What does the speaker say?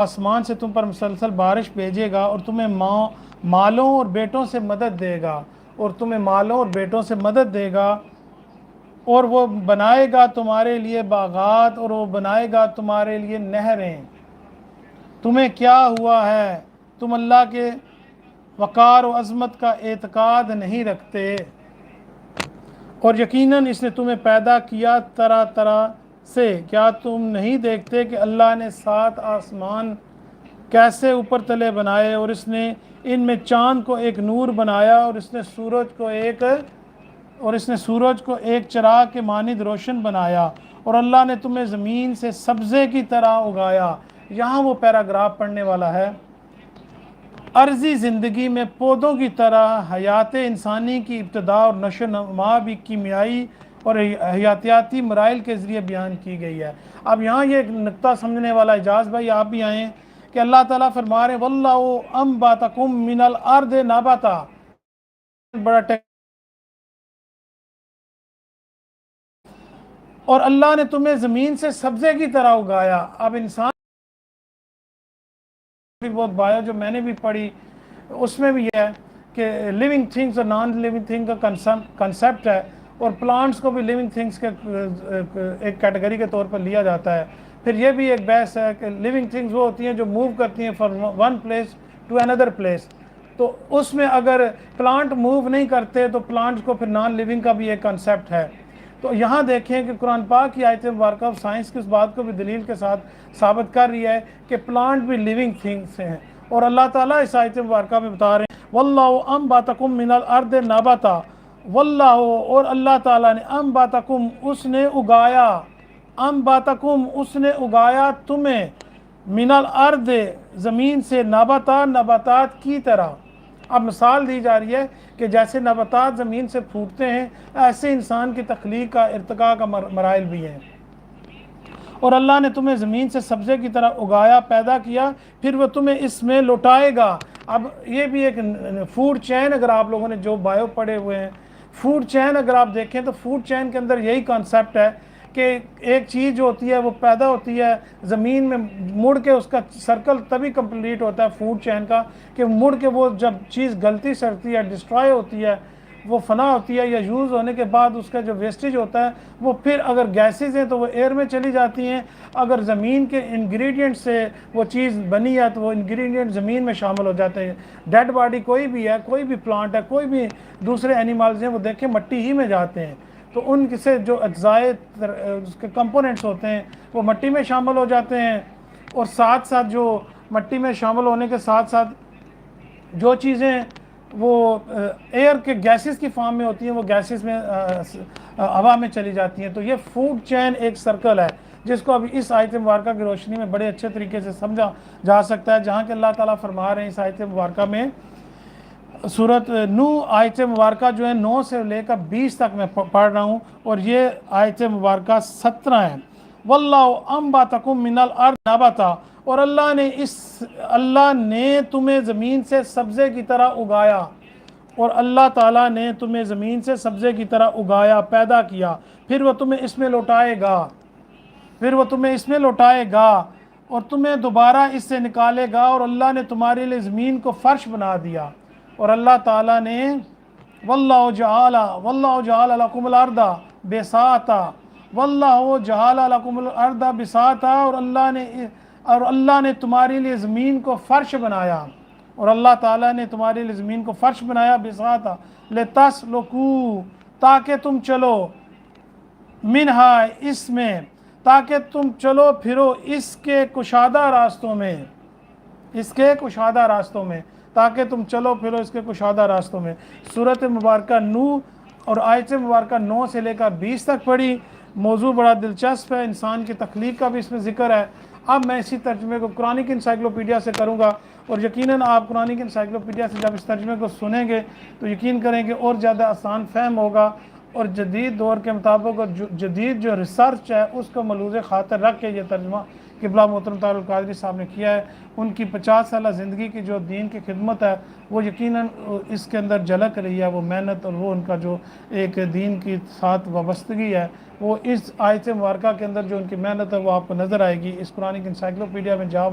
آسمان سے تم پر مسلسل بارش بھیجے گا اور تمہیں مالوں اور بیٹوں سے مدد دے گا، اور تمہیں مالوں اور بیٹوں سے مدد دے گا، اور وہ بنائے گا تمہارے لیے باغات، اور وہ بنائے گا تمہارے لیے نہریں۔ تمہیں کیا ہوا ہے؟ تم اللہ کے وقار و عظمت کا اعتقاد نہیں رکھتے، اور یقیناً اس نے تمہیں پیدا کیا طرح طرح سے۔ کیا تم نہیں دیکھتے کہ اللہ نے 7 آسمان کیسے اوپر تلے بنائے، اور اس نے ان میں چاند کو ایک نور بنایا، اور اس نے سورج کو ایک چراغ کے مانند روشن بنایا، اور اللہ نے تمہیں زمین سے سبزے کی طرح اگایا۔ یہاں وہ پیراگراف پڑھنے والا ہے۔ عرضی زندگی میں پودوں کی طرح حیات انسانی کی ابتدا اور نشو و نما بھی کیمیائی اور حیاتیاتی مراحل کے ذریعے بیان کی گئی ہے۔ اب یہاں یہ ایک نقطہ سمجھنے والا، اجاز بھائی آپ بھی آئیں، کہ اللہ تعالیٰ فرما رہے ہیں وَاللَّهُ أَنبَتَكُم مِّنَ الْأَرْضِ نَبَاتًا، بڑا اور اللہ نے تمہیں زمین سے سبزے کی طرح اگایا۔ اب انسان بھی بہت بایو جو میں نے بھی پڑھی، اس میں بھی یہ ہے کہ لیونگ تھنگس اور نان لیونگ تھنگ کا کنسیپٹ ہے، اور پلانٹس کو بھی لیونگ تھنگس کے ایک کیٹیگری کے طور پر لیا جاتا ہے۔ پھر یہ بھی ایک بحث ہے کہ لیونگ تھنگس وہ ہوتی ہیں جو موو کرتی ہیں from one place to another place, تو اس میں اگر پلانٹ موو نہیں کرتے تو پلانٹس کو پھر نان لیونگ کا بھی ایک کنسیپٹ ہے۔ تو یہاں دیکھیں کہ قرآن پاک کی آیت مبارکہ سائنس کی اس بات کو بھی دلیل کے ساتھ ثابت کر رہی ہے کہ پلانٹ بھی لیونگ تھنگس ہیں، اور اللہ تعالیٰ اس آیت مبارکہ میں بتا رہے ہیں وَاللَّهُ أَنبَتَكُم مِّنَ الْأَرْضِ نَبَاتًا، واللہ اور اللہ تعالیٰ نے أَنبَتَكُم اس نے اگایا، أَنبَتَكُم اس نے اگایا تمہیں، من الارض زمین سے، نباتا نباتات کی طرح۔ اب مثال دی جا رہی ہے کہ جیسے نباتات زمین سے پھوٹتے ہیں، ایسے انسان کی تخلیق کا ارتقاء کا مراحل بھی ہیں۔ اور اللہ نے تمہیں زمین سے سبزے کی طرح اگایا، پیدا کیا، پھر وہ تمہیں اس میں لوٹائے گا۔ اب یہ بھی ایک فوڈ چین، اگر آپ لوگوں نے جو بایو پڑھے ہوئے ہیں، فوڈ چین اگر آپ دیکھیں تو فوڈ چین کے اندر یہی کانسیپٹ ہے کہ ایک چیز جو ہوتی ہے وہ پیدا ہوتی ہے زمین میں، مڑ کے اس کا سرکل تبھی کمپلیٹ ہوتا ہے فوڈ چین کا کہ مڑ کے وہ جب چیز گلتی سڑتی ہے، ڈسٹرائے ہوتی ہے، وہ فنا ہوتی ہے، یا یوز ہونے کے بعد اس کا جو ویسٹیج ہوتا ہے وہ پھر اگر گیسز ہیں تو وہ ایئر میں چلی جاتی ہیں، اگر زمین کے انگریڈینٹ سے وہ چیز بنی ہے تو وہ انگریڈینٹ زمین میں شامل ہو جاتے ہیں۔ ڈیڈ باڈی کوئی بھی ہے، کوئی بھی پلانٹ ہے، کوئی بھی دوسرے اینیملز ہیں، وہ دیکھیں مٹی ہی میں جاتے ہیں، تو ان سے جو اجزائے اس کے کمپوننٹس ہوتے ہیں وہ مٹی میں شامل ہو جاتے ہیں، اور ساتھ ساتھ جو مٹی میں شامل ہونے کے ساتھ ساتھ جو چیزیں وہ ایئر کے گیسز کی فارم میں ہوتی ہیں وہ گیسز میں ہوا میں چلی جاتی ہیں۔ تو یہ فوڈ چین ایک سرکل ہے جس کو ابھی اس آیت مبارکہ کی روشنی میں بڑے اچھے طریقے سے سمجھا جا سکتا ہے، جہاں کہ اللہ تعالیٰ فرما رہے ہیں اس آیت مبارکہ میں، سورۃ نو آیت مبارکہ جو ہے 9 سے لے کر 20 تک میں پڑھ رہا ہوں، اور یہ آیت مبارکہ 17 ہے۔ وَاللَّهُ أَنبَتَكُم مِّنَ الْأَرْضِ نَبَاتًا، اور اللہ نے تمہیں زمین سے سبزے کی طرح اگایا، اور اللہ تعالیٰ نے تمہیں زمین سے سبزے کی طرح اگایا، پیدا کیا، پھر وہ تمہیں اس میں لوٹائے گا، اور تمہیں دوبارہ اس سے نکالے گا، اور اللہ نے تمہارے لیے زمین کو فرش بنا دیا، اور اللہ تعالیٰ نے واللہ جعل لکم الارض بساطا، واللہ جعل لکم الارض بساطا، اور اللہ نے تمہارے لیے زمین کو فرش بنایا، اور اللہ تعالیٰ نے تمہارے لیے زمین کو فرش بنایا، بساطا لتسلکوا، تاکہ تم چلو، منہا اس میں، تاکہ تم چلو پھرو اس کے کشادہ راستوں میں، تاکہ تم چلو پھرو اس کے کشادہ راستوں میں۔ سورۃ مبارکہ نو اور آیت مبارکہ 9 سے لے کر 20 تک پڑھی، موضوع بڑا دلچسپ ہے، انسان کی تخلیق کا بھی اس میں ذکر ہے۔ اب میں اسی ترجمے کو قرآنک انسائکلوپیڈیا سے کروں گا، اور یقیناً آپ قرآنک انسائکلوپیڈیا سے جب اس ترجمے کو سنیں گے تو یقین کریں کہ اور زیادہ آسان فہم ہوگا، اور جدید دور کے مطابق اور جدید جو ریسرچ ہے اس کو ملحوظ خاطر رکھ کے یہ ترجمہ قبلہ محترم طاہر القادری صاحب نے کیا ہے۔ ان کی 50 سالہ زندگی کی جو دین کی خدمت ہے وہ یقیناً اس کے اندر جھلک رہی ہے، وہ محنت اور وہ ان کا جو ایک دین کی ساتھ وابستگی ہے، وہ اس آیت مبارکہ کے اندر جو ان کی محنت ہے وہ آپ کو نظر آئے گی۔ اس قرآنک انسائکلوپیڈیا میں جا